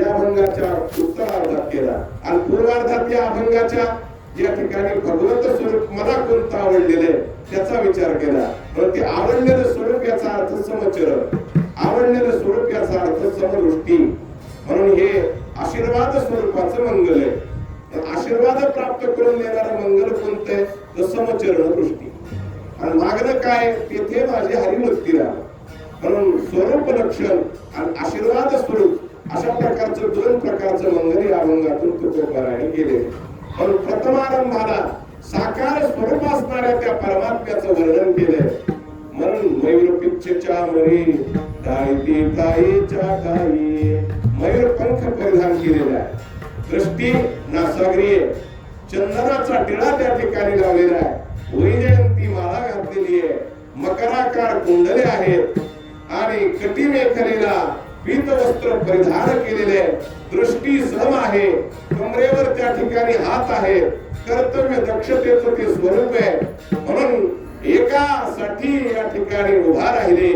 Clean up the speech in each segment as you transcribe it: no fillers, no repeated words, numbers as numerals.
या अभंगाच्या उत्तरार्धात केला आणि पूर्वार्धात या अभंगाच्या या ठिकाणी भगवंत स्वरूप मला कोणतं आवडलेलं आहे त्याचा विचार केला. पण ते आवडलेलं स्वरूप याचा अर्थ समचरण, आवडलेलं स्वरूप याचा अर्थ समदृष्टी. म्हणून हे आशीर्वाद स्वरूपाचं मंगल आहे. आशीर्वाद प्राप्त करून देणारं मंगल कोणतं आहे तर समचरण दृष्टी. आणि मागणं काय तेथे माझे हरिभक्ती राहा. म्हणून स्वरूप लक्षण आणि आशीर्वाद स्वरूप अशा प्रकारचं दोन प्रकारचं मंगल या अभंगातून तुकोबाराने केले. पण प्रथमारंभाला साकार स्वरूप असणाऱ्या त्या परमात्म्याचं वर्णन केलंय. म्हणून मयूर पिच्छेच्या मरी गायती गायीच्या गायी मयूर पंख परिधान केलेला आहे. दृष्टी नासागरी आहे. चंदनाचा टिळा त्या ठिकाणी लावलेला आहे. वैजयंती माळा घातलेली आहे. मकराकार कुंडले आहेत आणि कटी मेखलेला पीत वस्त्र परिधान केलेले आहे. दृष्टी सम आहे. कमरेवर त्या ठिकाणी हात आहे. कर्तव्य दक्षतेचं ते स्वरूप आहे. म्हणून एकासाठी या ठिकाणी उभा राहिले.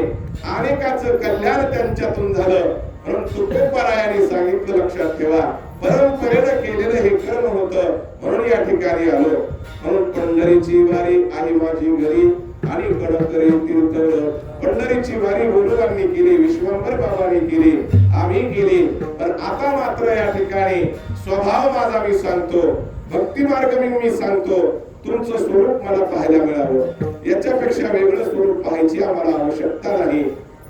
अनेकाचं कल्याण त्यांच्यातून झालं. म्हणून तुकोबारायांनी सांगितलं लक्षात ठेवा परंपरेनं केलेलं हे कर्म होतं म्हणून या ठिकाणी आलो. म्हणून पंढरीची वारी आहे माझी घरी आणि कडकरी तीर्थवर. पंढरीची वारी बोलवांनी केली, विश्वंभर बाबांनी केली, आम्ही केली. पण आता मात्र या ठिकाणी स्वभाव माझा मी सांगतो, भक्ती मार्ग मी सांगतो. तुमचं स्वरूप मला पाहायला मिळावं. याच्यापेक्षा वेगळं स्वरूप पाहायची आम्हाला आवश्यकता नाही.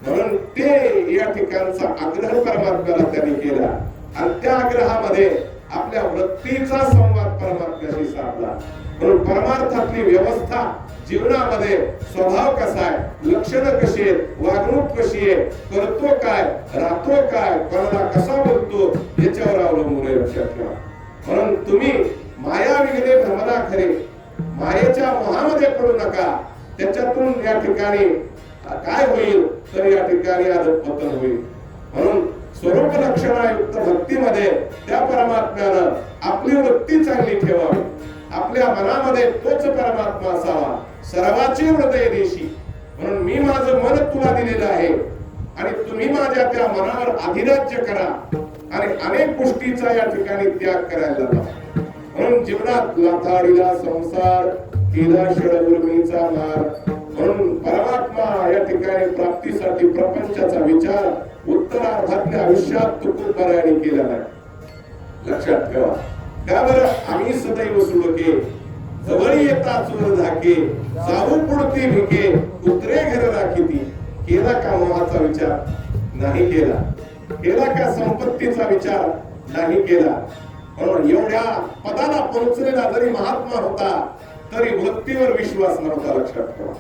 म्हणून ते या ठिकाणचा आग्रह परमात्म्याला त्यांनी केला आणि त्या आग्रहामध्ये आपल्या वृत्तीचा संवाद परमात्म्याशी साधला. म्हणून परमार्थातली व्यवस्था जीवनामध्ये स्वभाव कसा आहे, लक्षणं कशी आहेत, वागणूक कशी आहे, करतो काय, राहतो काय, कोणाला कसा बोलतो याच्यावर अवलंबून आहे. लक्षात ठेवा. म्हणून तुम्ही माया विघ्ने भ्रमला खरे, मायेच्या मोहामध्ये पडू नका. त्याच्यातून या ठिकाणी काय होईल तर या ठिकाणी अधःपतन होईल. म्हणून स्वरूप लक्षणायुक्त भक्तीमध्ये त्या परमात्म्यानं आपली वृत्ती चांगली ठेवावी. आपल्या मनामध्ये तोच परमात्मा असावा. सर्वाचे हृदय देशी. म्हणून मी माझं मन तुला दिलेलं आहे आणि तुम्ही माझ्या त्या मनावर अधिराज्य करा आणि अनेक गोष्टीचा या ठिकाणी त्याग करायला लावा. म्हणून जीवनात लाथाडीला संसार केला षडउर्मीचा मार. म्हणून परमात्मा या ठिकाणी प्राप्तीसाठी प्रपंचाचा विचार उत्तरार्धातल्या आयुष्यात तुकोबारायांनी केला नाही. लक्षात ठेवा. का बरं आम्ही सदैव सुळके जवळ येता चोर धाके जाऊ पुढती भिके उतरे घर राखीती. केला का मोहाचा विचार नाही केला. केला का संपत्तीचा विचार नाही केला. म्हणून एवढ्या पदाला पोहोचलेला जरी महात्मा होता तरी वृत्तीवर विश्वास नव्हता. लक्षात ठेवा.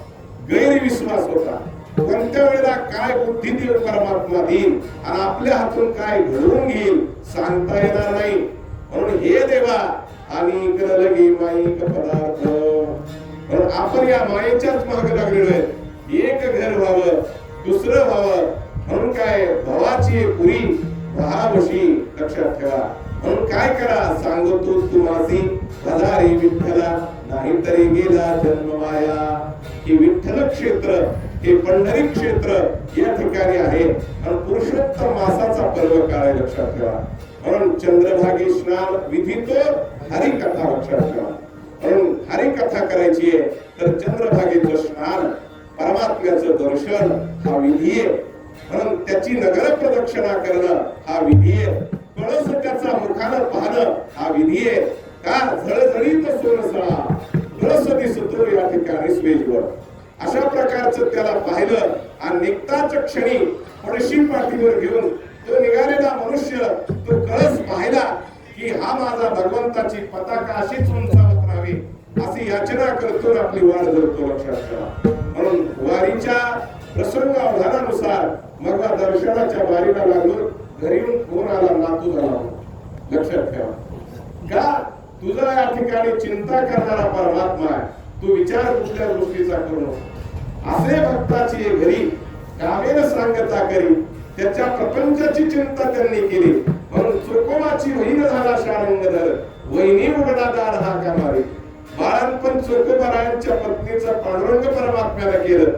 गैरविश्वास होता. कोणत्या वेळेला काय बुद्धी देव परमात्मा देईल आणि आपल्या हातून काय घडवून घेईल सांगता येणार नाही. म्हणून हे देवा आणि लगे माईक पदार्थ. म्हणून आपण या मायेच्याच मागे लागलेलो आहे. एक घर व्हावं, दुसरं व्हावं. म्हणून काय भवाची पुरी भावशी. लक्षात ठेवा. म्हणून काय करा सांगतो तुम्हासी हजारी विठ्ठला नाहीतरी गेला जन्म माया. हे विठ्ठल क्षेत्र, हे पंढरी क्षेत्र या ठिकाणी आहे आणि पुरुषोत्तम मासाचा पर्व काळ आहे. लक्षात ठेवा. म्हणून चंद्रभागी स्नान विधीतो हरिकथा. लक्षात ठेवा. म्हणून हरिकथा करायची आहे तर चंद्रभागेचं स्नान, परमात्म्याचं दर्शन हा विधी आहे. म्हणून त्याची नगर प्रदक्षिणा करणं हा विधी आहे. कळस त्याचा मुखानं पाहणं हा विधी आहे. का झळझळीत सोनसळा कळस दिसतो या ठिकाणी स्टेजवर. अशा प्रकारचं त्याला पाहिलं आणि निघताच क्षणी पडशी पाठीवर घेऊन तो निघालेला मनुष्य तो कळस पाहिला की हा माझा भगवंताची पताका अशीच उंचावत राहावी अशी याचना करतो, आपली वाट धरतो. लक्षात ठेवा. म्हणून वारीच्या प्रसंग अवधानानुसार मग दर्शनाच्या वारीला लागलो. घरी येऊन फोन आला, नातू झाला. लक्षात ठेवा. का तुझा या ठिकाणी चिंता करणारा परमात्मा आहे. तू विचार कुठल्या गोष्टीचा करू. असे भक्ताची घरी कामेन सांगता करी. त्याच्या प्रपंचाची चिंता त्यांनी केली. म्हणून चोकोबाची वहीन झाला शारंगधर वहिनी उघडादार हा कामारी. बाळांपण चोकोबारायांच्या पत्नीचं पांडुरंग परमात्म्याला केलं.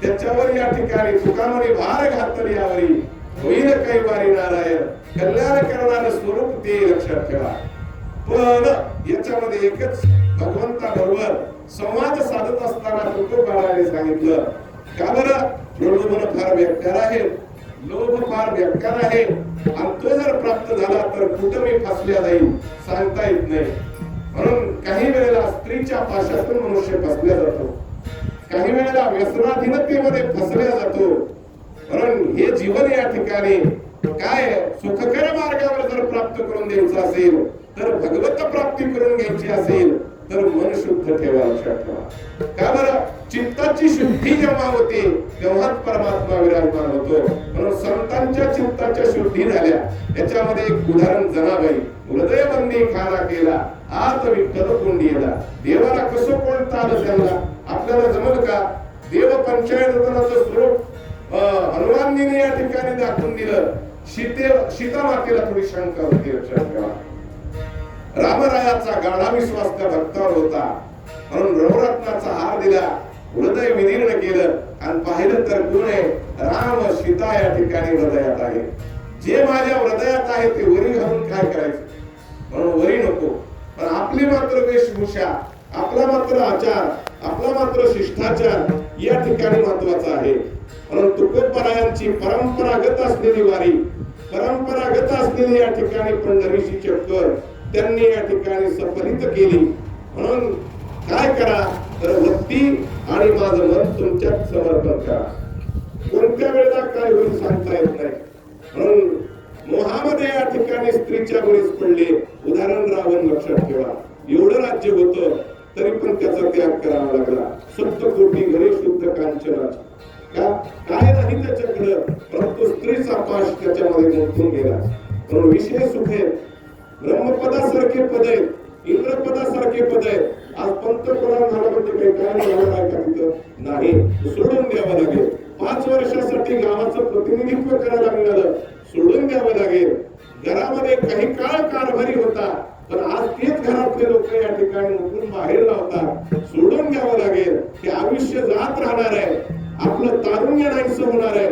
त्याच्यावर या ठिकाणी तुकामणी भार घातली यावरी होईल कैवारी नारायण. कल्याण करणारा वृत्ती लक्षात ठेवा. पण याच्यामध्ये एकच भगवंताबरोबर संवाद साधत असताना तुकोबाराने सांगितलं का बरं, प्रलोभन फार बेकार आहे, लोभ फार बेकार आहे, आणि तो जर प्राप्त झाला तर कुठं मी फसल्या जाईल सांगता येत नाही. म्हणून काही वेळेला स्त्रीच्या पाशातून मनुष्य फसल्या जातो, काही वेळेला व्यसनाधीनतेमध्ये फसल्या जातो. म्हणून हे जीवन या ठिकाणी काय सुखकर मार्गावर जर प्राप्त करून द्यायचं असेल, तर भगवत प्राप्ती करून घ्यायची असेल तर मन शुद्ध ठेवा, लक्षात ठेवा. का बरं, चित्ताची शुद्धी जेव्हा होते तेव्हाच परमात्मा विराजमान होतो. म्हणून संतांच्या चित्ताच्या शुद्धी झाल्या. त्याच्यामध्ये एक उदाहरण जनाबाई, हृदय बंदी खाना केला आत विठ्ठल कोंडीला. देवाला कसं कोणता आलं त्यांना, आपल्याला जमल का? देव पंचायतनाचं स्वरूप हनुमानजीने या ठिकाणी दाखवून दिलं. सीता मातेला थोडी शंका होती, लक्षात ठेवा. रामरायाचा गाढा विश्वास त्या भक्तावर होता, म्हणून नवरत्नाचा हार दिला, हृदय विदीर्ण केलं, आणि पाहिलं तर कोण आहे? राम सीता या ठिकाणी हृदयात आहे. जे माझ्या हृदयात आहे ते वरी घालून काय करायचं, म्हणून वरी नको. पण आपली मात्र वेशभूषा, आपला मात्र आचार, आपला मात्र शिष्टाचार या ठिकाणी महत्वाचा आहे. म्हणून तुकोबारायांची परंपरागत असलेली वारी, परंपरागत असलेली या ठिकाणी पंढरीची चक्कर त्यांनी या ठिकाणी सफलित केली. म्हणून काय करा तर भक्ती आणि माझं मन तुमच्यात समर्पण करा. कोणत्या वेळेला काय होईल सांगता येत नाही. म्हणून मोहामध्ये या ठिकाणी स्त्रीच्या बळीस पडले. उदाहरण रावण, लक्षात ठेवा. एवढं राज्य होतं तरी पण त्याचा त्याग करावा लागला. सप्तकोटी घरे शुद्ध कांचनाची, का काय नाही त्याच्याकडं, परंतु स्त्रीचा पाश त्याच्यामध्ये गुंतून गेला. म्हणून विषय सुखे ब्रह्मपदासारखे पद आहेत, इंद्रपदासारखे पद आहेत. आज पंतप्रधान झाला म्हणजे काही काय झालं नाही का? तिथं नाही, सोडून द्यावं लागेल. 5 वर्षासाठी गावाचं प्रतिनिधित्व करायला मिळालं, सोडून द्यावं लागेल. घरामध्ये काही काळ कारभारी होता, पण आज तेच घरातले लोक या ठिकाणी उठून बाहेर लावतात, सोडून द्यावं लागेल. हे आयुष्य जात राहणार आहे, आपलं तारुण्य नाहीसं होणार आहे,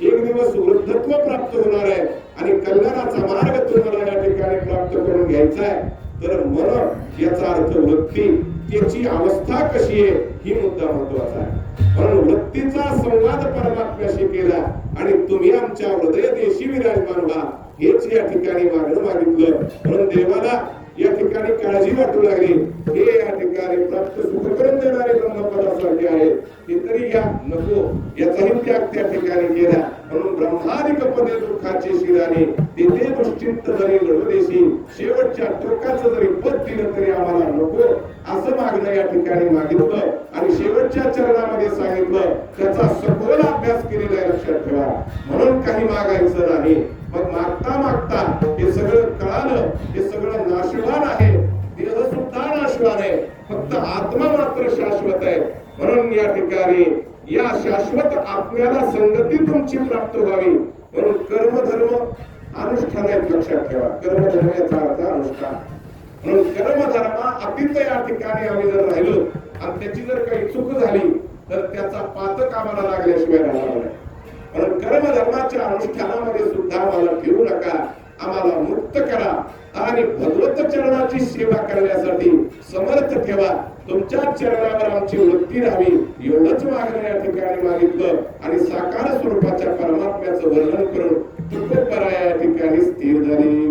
एक दिवस वृद्धत्व प्राप्त होणार आहे, आणि कल्याणाचा मार्ग तुम्हाला या ठिकाणी प्राप्त करून घ्यायचा आहे. तर मन याचा अर्थ वृत्ती, त्याची अवस्था कशी आहे ही मुद्दा महत्वाचा आहे. म्हणून वृत्तीचा संवाद परमात्म्याशी केला, आणि तुम्ही आमच्या हृदय देशी विराजमान व्हा, हेच या ठिकाणी मागणं मागितलं. म्हणून देवाला या ठिकाणी काळजी वाटू लागली. हे या ठिकाणी प्राप्त सुख करून देणारे ब्रह्मपदासारखे आहे, ते तरी घ्या, नको याचाही त्याग त्या ठिकाणी केला. म्हणून ब्रह्मादिक पदे दुःखाचे शिराने तेथे दुश्चिंत जरी लढदेशी, शेवटच्या टोकाचं जरी पद दिलं तरी आम्हाला नको, असं मागणं या ठिकाणी मागितलं. आणि शेवटच्या चरणामध्ये सांगितलं, त्याचा सखोल अभ्यास केलेला आहे, लक्षात ठेवा. म्हणून काही मागायचं नाही. मग मागता मागता हे सगळं कळालं, हे सगळं नाशवान आहे, देह सुद्धा नाशवान आहे, फक्त आत्मा मात्र शाश्वत आहे. म्हणून या ठिकाणी या शाश्वत आत्म्याला संगती तुमची प्राप्त व्हावी, म्हणून कर्मधर्म अनुष्ठान आहेत, लक्षात ठेवा. कर्मधर्म याचा अर्थ अनुष्ठान. म्हणून कर्मधर्मा अतीत या ठिकाणी आम्ही जर राहिलो आणि त्याची जर काही चूक झाली तर त्याचा पातक आम्हाला लागल्याशिवाय राहणार नाही. म्हणून कर्मधर्माच्या अनुष्ठानामध्ये सुद्धा आम्हाला ठेवू नका, आम्हाला मुक्त करा, आणि भगवत चरणाची सेवा करण्यासाठी समर्थ ठेवा. तुमच्या चरणावर आमची वृत्ती राहावी, एवढंच मागणं या ठिकाणी मागितलं. आणि साकार स्वरूपाच्या परमात्म्याचं वर्णन करून तुकोबारा या ठिकाणी स्थिर झाली.